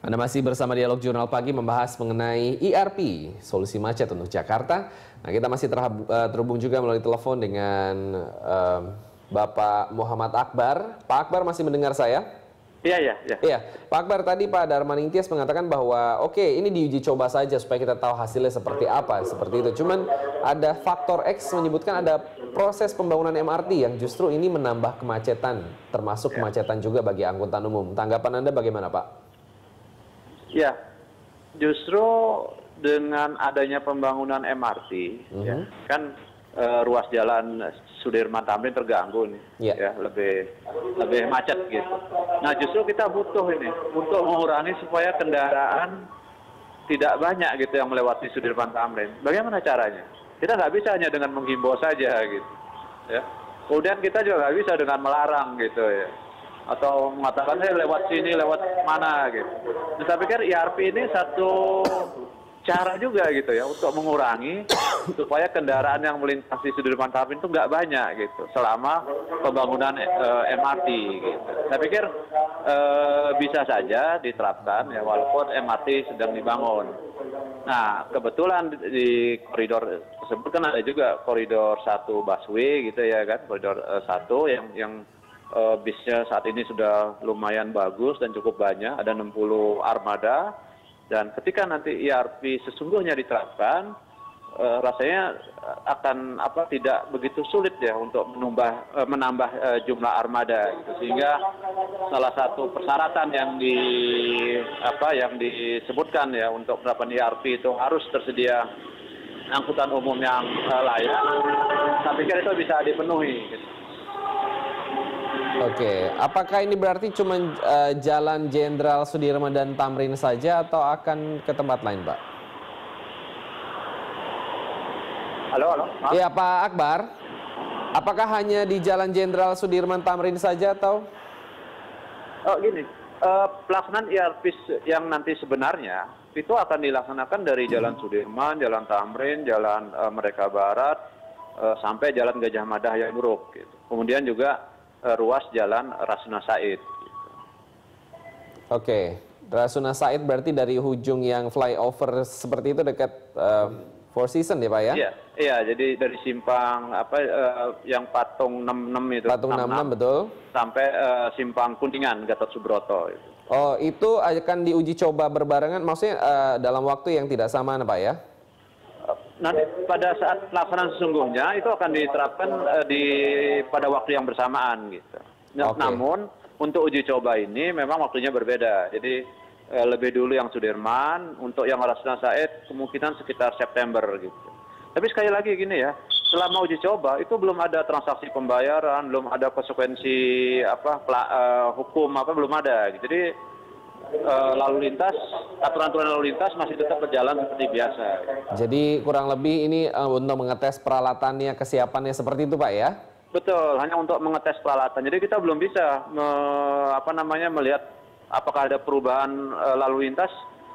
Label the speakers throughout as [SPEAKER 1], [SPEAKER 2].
[SPEAKER 1] Anda masih bersama Dialog Jurnal Pagi membahas mengenai ERP, solusi macet untuk Jakarta. Nah, kita masih terhubung juga melalui telepon dengan Bapak Muhammad Akbar. Pak Akbar masih mendengar saya?
[SPEAKER 2] Iya.
[SPEAKER 1] Iya, Pak Akbar, tadi Pak Darmaning Tias mengatakan bahwa oke, ini diuji coba saja supaya kita tahu hasilnya seperti apa, seperti itu. Cuman ada faktor X menyebutkan ada proses pembangunan MRT yang justru ini menambah kemacetan, termasuk kemacetan juga bagi angkutan umum. Tanggapan Anda bagaimana, Pak?
[SPEAKER 2] Ya, justru dengan adanya pembangunan MRT, ya, kan ruas jalan Sudirman Tamrin terganggu nih, ya lebih macet gitu. Nah, justru kita butuh ini untuk mengurangi supaya kendaraan tidak banyak gitu yang melewati Sudirman Tamrin. Bagaimana caranya? Kita nggak bisa hanya dengan menghimbau saja gitu, ya. Kemudian kita juga nggak bisa dengan melarang gitu ya. Atau mengatakan lewat sini, lewat mana gitu. Nah, saya pikir ERP ini satu cara juga gitu ya untuk mengurangi supaya kendaraan yang melintasi Sudirman Tamrin itu nggak banyak gitu selama pembangunan MRT gitu. Saya pikir bisa saja diterapkan ya walaupun MRT sedang dibangun. Nah, kebetulan di koridor tersebut kan ada juga koridor 1 busway gitu ya kan, koridor 1 yang bisnya saat ini sudah lumayan bagus dan cukup banyak, ada 60 armada. Dan ketika nanti ERP sesungguhnya diterapkan, rasanya akan tidak begitu sulit ya untuk menambah jumlah armada gitu. Sehingga salah satu persyaratan yang disebutkan ya untuk penerapan ERP itu harus tersedia angkutan umum yang layak. Saya pikir itu bisa dipenuhi gitu.
[SPEAKER 1] Oke, apakah ini berarti cuma Jalan Jenderal Sudirman dan Tamrin saja atau akan ke tempat lain, Pak?
[SPEAKER 2] Halo.
[SPEAKER 1] Iya, Pak Akbar. Apakah hanya di Jalan Jenderal Sudirman Tamrin saja atau?
[SPEAKER 2] Oh gini, pelaksanaan ERP yang nanti sebenarnya itu akan dilaksanakan dari Jalan Sudirman, Jalan Tamrin, Jalan Merdeka Barat, sampai Jalan Gajah Mada yang buruk. Gitu. Kemudian juga ruas Jalan Rasuna Said. Gitu.
[SPEAKER 1] Oke, Rasuna Said berarti dari ujung yang flyover seperti itu dekat Four Seasons ya, Pak ya?
[SPEAKER 2] Iya, jadi dari simpang yang Patung 66 itu.
[SPEAKER 1] Patung 66 betul. Sampai
[SPEAKER 2] simpang Kuningan Gatot Subroto. Itu.
[SPEAKER 1] Oh, itu akan diuji coba berbarengan, maksudnya dalam waktu yang tidak sama, Pak ya?
[SPEAKER 2] Nanti pada saat pelaksanaan sesungguhnya itu akan diterapkan pada waktu yang bersamaan gitu. Namun untuk uji coba ini memang waktunya berbeda. Jadi lebih dulu yang Sudirman, untuk yang Rasuna Said kemungkinan sekitar September gitu. Tapi sekali lagi gini ya, selama uji coba itu belum ada transaksi pembayaran, belum ada konsekuensi hukum belum ada. Gitu. Jadi aturan-aturan lalu lintas masih tetap berjalan seperti biasa. Jadi kurang lebih ini untuk mengetes peralatannya, kesiapannya seperti itu, Pak ya? Betul, hanya untuk mengetes peralatan. Jadi kita belum bisa melihat apakah ada perubahan lalu lintas,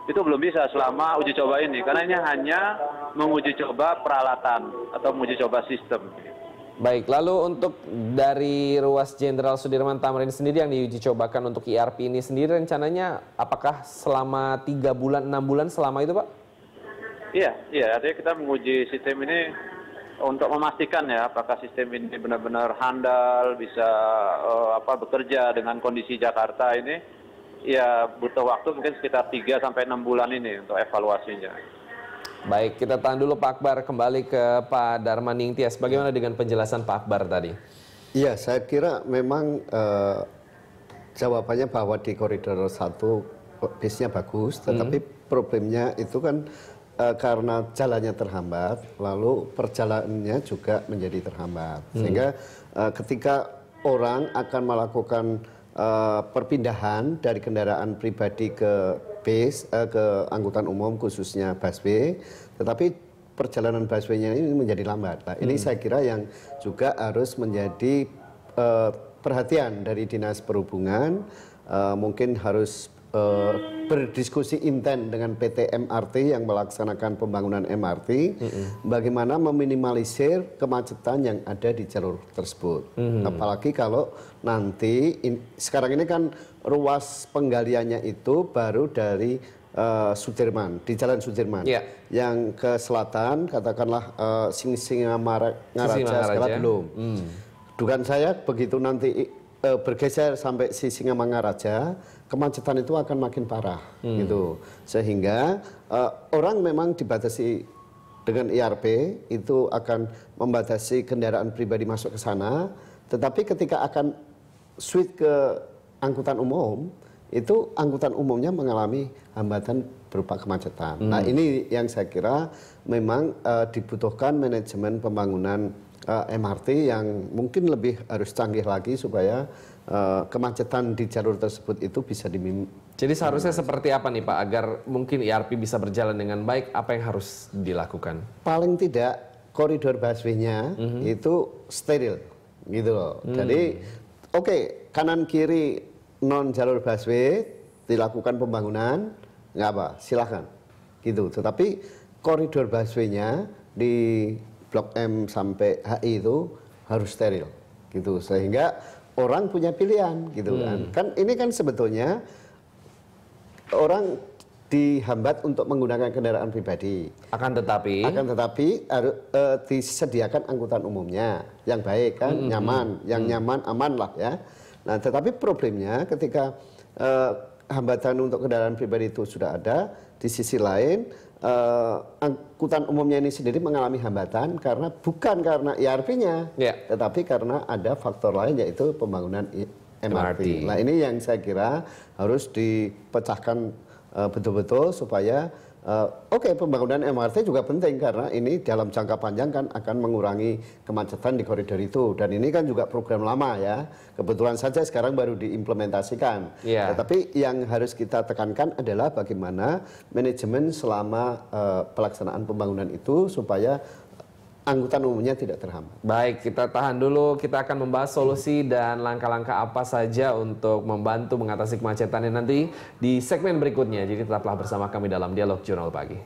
[SPEAKER 2] itu belum bisa selama uji coba ini. Karena ini hanya menguji coba peralatan atau menguji coba sistem. Baik, lalu untuk dari ruas Jenderal Sudirman Tamrin sendiri yang diuji cobakan untuk ERP ini sendiri rencananya apakah selama 3 bulan, 6 bulan selama itu, Pak? Iya, artinya kita menguji sistem ini untuk memastikan ya apakah sistem ini benar-benar handal, bisa bekerja dengan kondisi Jakarta ini. Ya butuh waktu mungkin sekitar 3 sampai 6 bulan ini untuk evaluasinya. Baik, kita tahan dulu Pak Akbar, kembali ke Pak Darmaning Tias. Bagaimana dengan penjelasan Pak Akbar tadi?
[SPEAKER 3] Iya, saya kira memang jawabannya bahwa di koridor 1 bisnya bagus, tetapi problemnya itu kan karena jalannya terhambat, lalu perjalanannya juga menjadi terhambat. Sehingga ketika orang akan melakukan perpindahan dari kendaraan pribadi ke bis, ke angkutan umum khususnya busway, tetapi perjalanan busway-nya ini menjadi lambat. Nah, ini saya kira yang juga harus menjadi perhatian dari Dinas Perhubungan, mungkin harus berdiskusi intens dengan PT MRT yang melaksanakan pembangunan MRT, bagaimana meminimalisir kemacetan yang ada di jalur tersebut. Apalagi kalau nanti, sekarang ini kan ruas penggaliannya itu baru dari Sudirman, di Jalan Sudirman, yang ke selatan, katakanlah Singamangaraja segala belum. Dugaan saya begitu nanti bergeser sampai Singamangaraja, kemacetan itu akan makin parah, gitu. Sehingga orang memang dibatasi dengan IRP itu akan membatasi kendaraan pribadi masuk ke sana, tetapi ketika akan switch ke angkutan umum, itu angkutan umumnya mengalami hambatan berupa kemacetan. Nah, ini yang saya kira memang dibutuhkan manajemen pembangunan MRT yang mungkin lebih harus canggih lagi supaya kemacetan di jalur tersebut itu bisa
[SPEAKER 1] Jadi seharusnya seperti apa nih Pak agar mungkin IRP bisa berjalan dengan baik? Apa yang harus dilakukan?
[SPEAKER 3] Paling tidak koridor busway-nya itu steril, gitu loh. Jadi oke, kanan kiri non jalur busway dilakukan pembangunan, nggak apa, silahkan, gitu. Tetapi koridor busway-nya di Blok M sampai HI itu harus steril, gitu. Sehingga orang punya pilihan, gitu kan. Kan ini kan sebetulnya orang dihambat untuk menggunakan kendaraan pribadi.
[SPEAKER 1] Akan tetapi
[SPEAKER 3] harus disediakan angkutan umumnya yang baik kan, nyaman, yang nyaman, aman lah ya. Nah, tetapi problemnya ketika hambatan untuk kendaraan pribadi itu sudah ada, di sisi lain angkutan umumnya ini sendiri mengalami hambatan bukan karena IRP-nya, tetapi karena ada faktor lain yaitu pembangunan MRT. Nah, ini yang saya kira harus dipecahkan betul-betul supaya pembangunan MRT juga penting karena ini dalam jangka panjang kan akan mengurangi kemacetan di koridor itu, dan ini kan juga program lama ya, kebetulan saja sekarang baru diimplementasikan. Tetapi yang harus kita tekankan adalah bagaimana manajemen selama pelaksanaan pembangunan itu supaya angkutan umumnya tidak terhambat.
[SPEAKER 1] Baik, kita tahan dulu. Kita akan membahas solusi dan langkah-langkah apa saja untuk membantu mengatasi kemacetannya nanti di segmen berikutnya. Jadi tetaplah bersama kami dalam Dialog Jurnal Pagi.